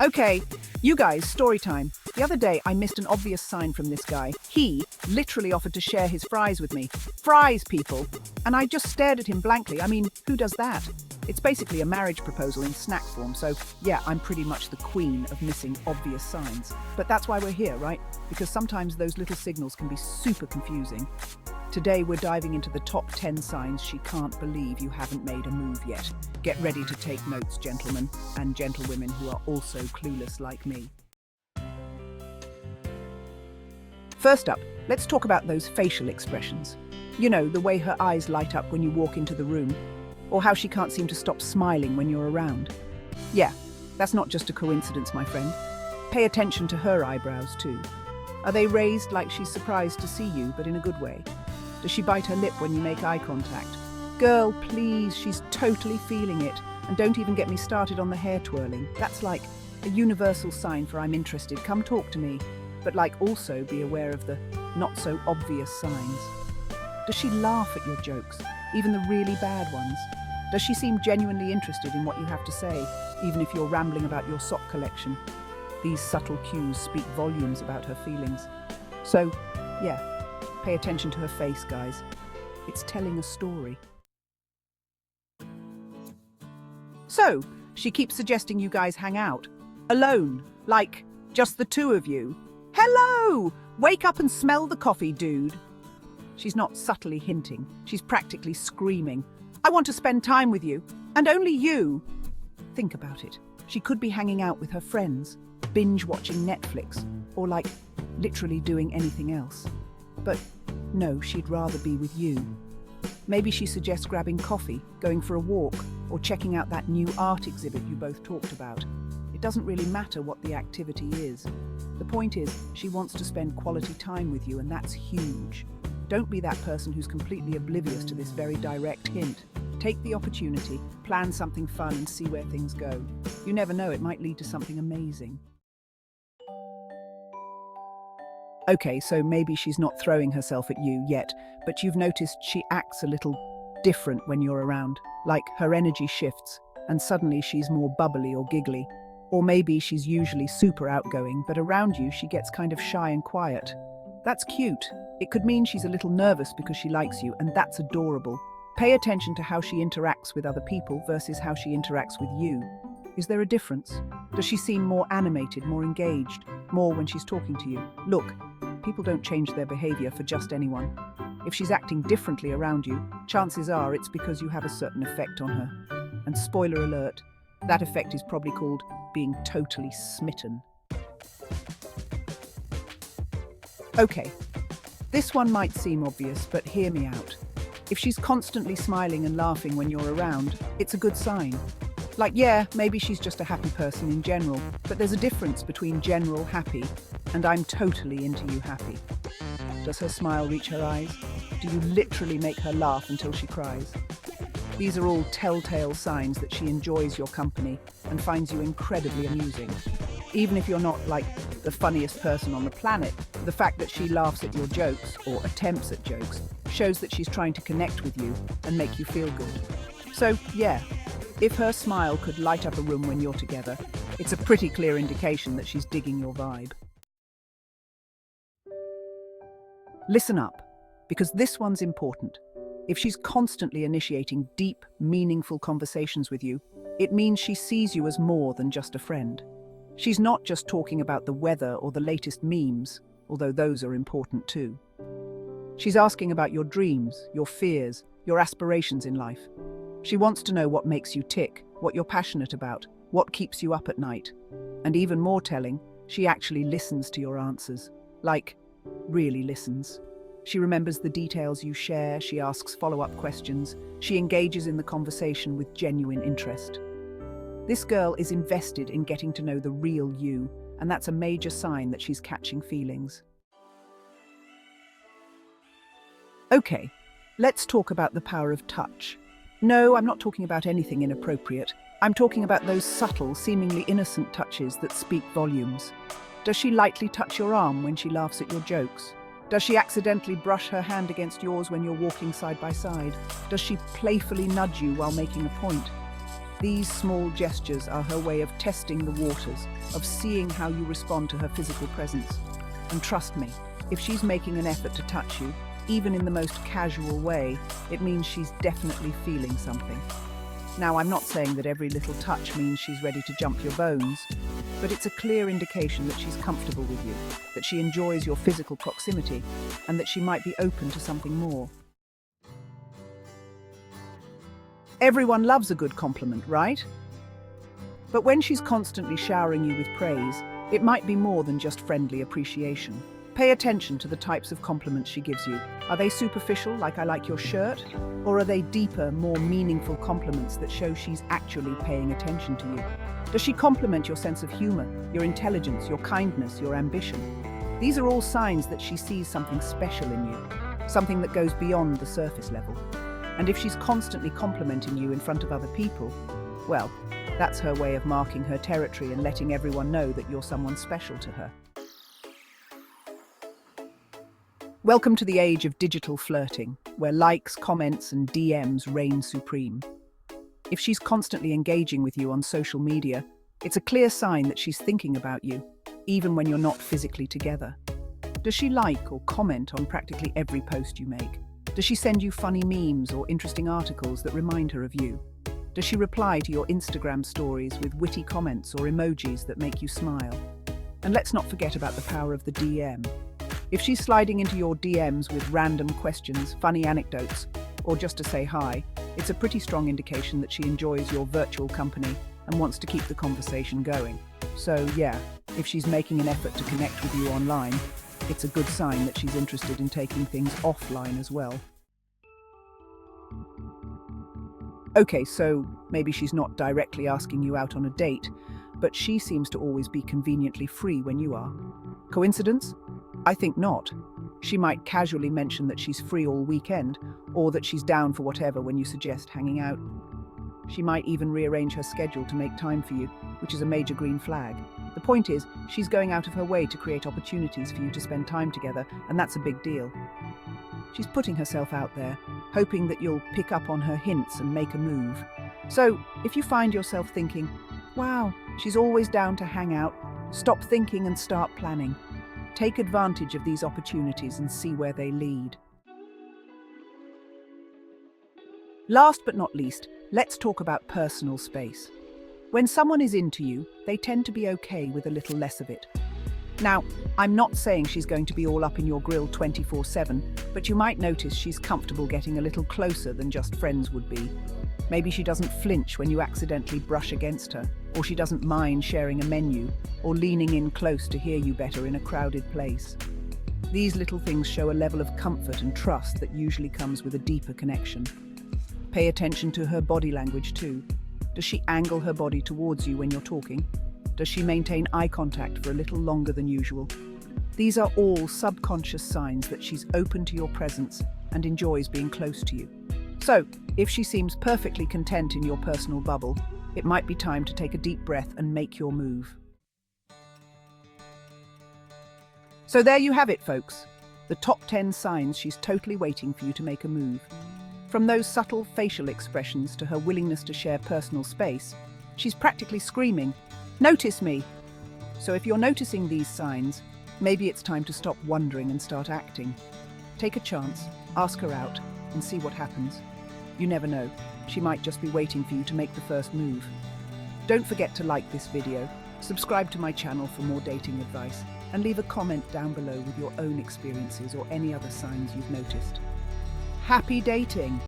Okay, you guys, story time. The other day, I missed an obvious sign from this guy. He literally offered to share his fries with me. Fries, people. And I just stared at him blankly. I mean, who does that? It's basically a marriage proposal in snack form, so yeah, I'm pretty much the queen of missing obvious signs. But that's why we're here, right? Because sometimes those little signals can be super confusing. Today we're diving into the top 10 signs she can't believe you haven't made a move yet. Get ready to take notes, gentlemen and gentlewomen who are also clueless like me. First up, let's talk about those facial expressions. You know, the way her eyes light up when you walk into the room, or how she can't seem to stop smiling when you're around. Yeah, that's not just a coincidence, my friend. Pay attention to her eyebrows too. Are they raised like she's surprised to see you, but in a good way? Does she bite her lip when you make eye contact? Girl, please, she's totally feeling it. And don't even get me started on the hair twirling. That's like a universal sign for I'm interested, come talk to me. But like also be aware of the not so obvious signs. Does she laugh at your jokes, even the really bad ones? Does she seem genuinely interested in what you have to say, even if you're rambling about your sock collection? These subtle cues speak volumes about her feelings. So, yeah. Pay attention to her face, guys. It's telling a story. So, she keeps suggesting you guys hang out. Alone. Like, just the two of you. Hello! Wake up and smell the coffee, dude. She's not subtly hinting. She's practically screaming. I want to spend time with you. And only you. Think about it. She could be hanging out with her friends, binge-watching Netflix, or like, literally doing anything else. But no, she'd rather be with you. Maybe she suggests grabbing coffee, going for a walk, or checking out that new art exhibit you both talked about. It doesn't really matter what the activity is. The point is, she wants to spend quality time with you, and that's huge. Don't be that person who's completely oblivious to this very direct hint. Take the opportunity, plan something fun, and see where things go. You never know, it might lead to something amazing. Okay, so maybe she's not throwing herself at you yet, but you've noticed she acts a little different when you're around. Like her energy shifts, and suddenly she's more bubbly or giggly. Or maybe she's usually super outgoing, but around you she gets kind of shy and quiet. That's cute. It could mean she's a little nervous because she likes you, and that's adorable. Pay attention to how she interacts with other people versus how she interacts with you. Is there a difference? Does she seem more animated, more engaged, more when she's talking to you? Look, people don't change their behavior for just anyone. If she's acting differently around you, chances are it's because you have a certain effect on her. And spoiler alert, that effect is probably called being totally smitten. Okay, this one might seem obvious, but hear me out. If she's constantly smiling and laughing when you're around, it's a good sign. Like, yeah, maybe she's just a happy person in general, but there's a difference between general happy and I'm totally into you happy. Does her smile reach her eyes? Do you literally make her laugh until she cries? These are all telltale signs that she enjoys your company and finds you incredibly amusing. Even if you're not like the funniest person on the planet, the fact that she laughs at your jokes, or attempts at jokes, shows that she's trying to connect with you and make you feel good. So, yeah, if her smile could light up a room when you're together, it's a pretty clear indication that she's digging your vibe. Listen up, because this one's important. If she's constantly initiating deep, meaningful conversations with you, it means she sees you as more than just a friend. She's not just talking about the weather or the latest memes, although those are important too. She's asking about your dreams, your fears, your aspirations in life. She wants to know what makes you tick, what you're passionate about, what keeps you up at night. And even more telling, she actually listens to your answers. Like, really listens. She remembers the details you share, she asks follow-up questions, she engages in the conversation with genuine interest. This girl is invested in getting to know the real you, and that's a major sign that she's catching feelings. Okay, let's talk about the power of touch. No, I'm not talking about anything inappropriate. I'm talking about those subtle, seemingly innocent touches that speak volumes. Does she lightly touch your arm when she laughs at your jokes? Does she accidentally brush her hand against yours when you're walking side by side? Does she playfully nudge you while making a point? These small gestures are her way of testing the waters, of seeing how you respond to her physical presence. And trust me, if she's making an effort to touch you, even in the most casual way, it means she's definitely feeling something. Now, I'm not saying that every little touch means she's ready to jump your bones, but it's a clear indication that she's comfortable with you, that she enjoys your physical proximity, and that she might be open to something more. Everyone loves a good compliment, right? But when she's constantly showering you with praise, it might be more than just friendly appreciation. Pay attention to the types of compliments she gives you. Are they superficial, like "I like your shirt"? Or are they deeper, more meaningful compliments that show she's actually paying attention to you? Does she compliment your sense of humor, your intelligence, your kindness, your ambition? These are all signs that she sees something special in you, something that goes beyond the surface level. And if she's constantly complimenting you in front of other people, well, that's her way of marking her territory and letting everyone know that you're someone special to her. Welcome to the age of digital flirting, where likes, comments, and DMs reign supreme. If she's constantly engaging with you on social media, it's a clear sign that she's thinking about you, even when you're not physically together. Does she like or comment on practically every post you make? Does she send you funny memes or interesting articles that remind her of you? Does she reply to your Instagram stories with witty comments or emojis that make you smile? And let's not forget about the power of the DM. If she's sliding into your DMs with random questions, funny anecdotes, or just to say hi, it's a pretty strong indication that she enjoys your virtual company and wants to keep the conversation going. So yeah, if she's making an effort to connect with you online, it's a good sign that she's interested in taking things offline as well. Okay, so maybe she's not directly asking you out on a date, but she seems to always be conveniently free when you are. Coincidence? I think not. She might casually mention that she's free all weekend, or that she's down for whatever when you suggest hanging out. She might even rearrange her schedule to make time for you, which is a major green flag. The point is, she's going out of her way to create opportunities for you to spend time together, and that's a big deal. She's putting herself out there, hoping that you'll pick up on her hints and make a move. So, if you find yourself thinking, wow, she's always down to hang out, stop thinking and start planning. Take advantage of these opportunities and see where they lead. Last but not least, let's talk about personal space. When someone is into you, they tend to be okay with a little less of it. Now, I'm not saying she's going to be all up in your grill 24/7, but you might notice she's comfortable getting a little closer than just friends would be. Maybe she doesn't flinch when you accidentally brush against her, or she doesn't mind sharing a menu, or leaning in close to hear you better in a crowded place. These little things show a level of comfort and trust that usually comes with a deeper connection. Pay attention to her body language too. Does she angle her body towards you when you're talking? Does she maintain eye contact for a little longer than usual? These are all subconscious signs that she's open to your presence and enjoys being close to you. So, if she seems perfectly content in your personal bubble, it might be time to take a deep breath and make your move. So there you have it, folks. The top 10 signs she's totally waiting for you to make a move. From those subtle facial expressions to her willingness to share personal space, she's practically screaming, "Notice me!" So if you're noticing these signs, maybe it's time to stop wondering and start acting. Take a chance, ask her out, and see what happens. You never know, she might just be waiting for you to make the first move. Don't forget to like this video, subscribe to my channel for more dating advice, and leave a comment down below with your own experiences or any other signs you've noticed. Happy dating!